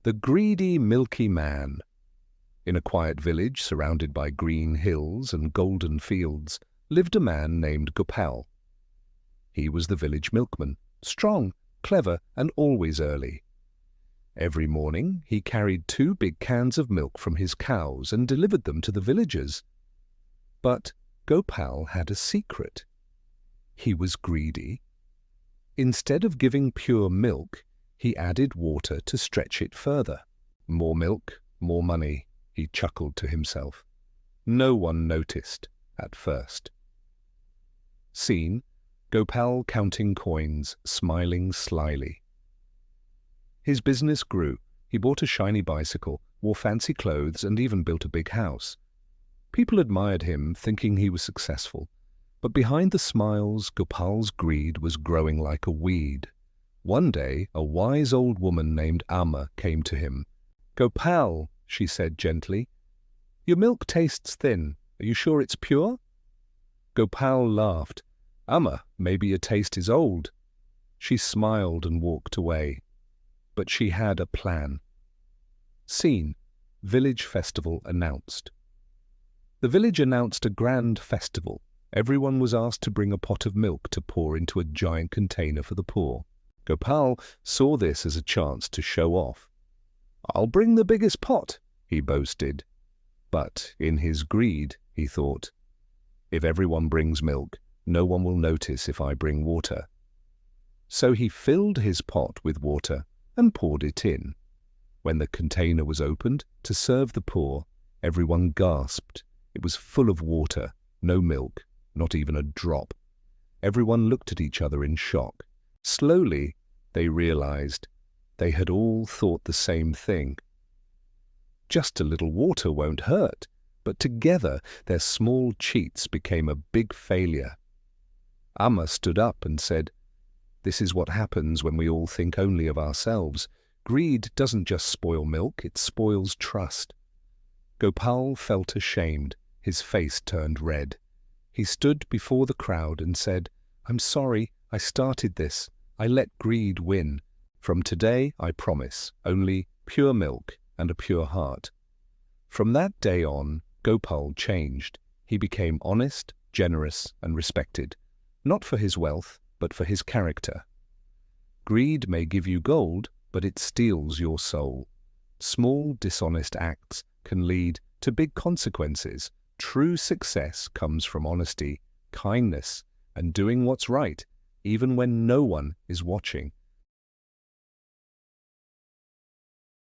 The Greedy Milky Man. In a quiet village surrounded by green hills and golden fields lived a man named Gopal. He was the village milkman, strong, clever, and always early. Every morning he carried 2 big cans of milk from his cows and delivered them to the villagers. But Gopal had a secret. He was greedy. Instead of giving pure milk, he added water to stretch it further. More milk, more money, he chuckled to himself. No one noticed at first. Scene: Gopal counting coins, smiling slyly. His business grew. He bought a shiny bicycle, wore fancy clothes, and even built a big house. People admired him, thinking he was successful. But behind the smiles, Gopal's greed was growing like a weed. One day, a wise old woman named Amma came to him. "Gopal," she said gently, "your milk tastes thin. Are you sure it's pure?" Gopal laughed. "Amma, maybe your taste is old." She smiled and walked away. But she had a plan. Scene: Village festival announced. The village announced a grand festival. Everyone was asked to bring a pot of milk to pour into a giant container for the poor. Gopal saw this as a chance to show off. "I'll bring the biggest pot," he boasted. But in his greed, he thought, "If everyone brings milk, no one will notice if I bring water." So he filled his pot with water and poured it in. When the container was opened to serve the poor, everyone gasped. It was full of water, no milk, not even a drop. Everyone looked at each other in shock. Slowly, they realized they had all thought the same thing. Just a little water won't hurt, but together their small cheats became a big failure. Amma stood up and said, "This is what happens when we all think only of ourselves. Greed doesn't just spoil milk, it spoils trust." Gopal felt ashamed. His face turned red. He stood before the crowd and said, "I'm sorry, I started this. I let greed win. From today, I promise, only pure milk and a pure heart." From that day on, Gopal changed. He became honest, generous, and respected, not for his wealth, but for his character. Greed may give you gold, but it steals your soul. Small, dishonest acts can lead to big consequences. True success comes from honesty, kindness, and doing what's right, even when no one is watching.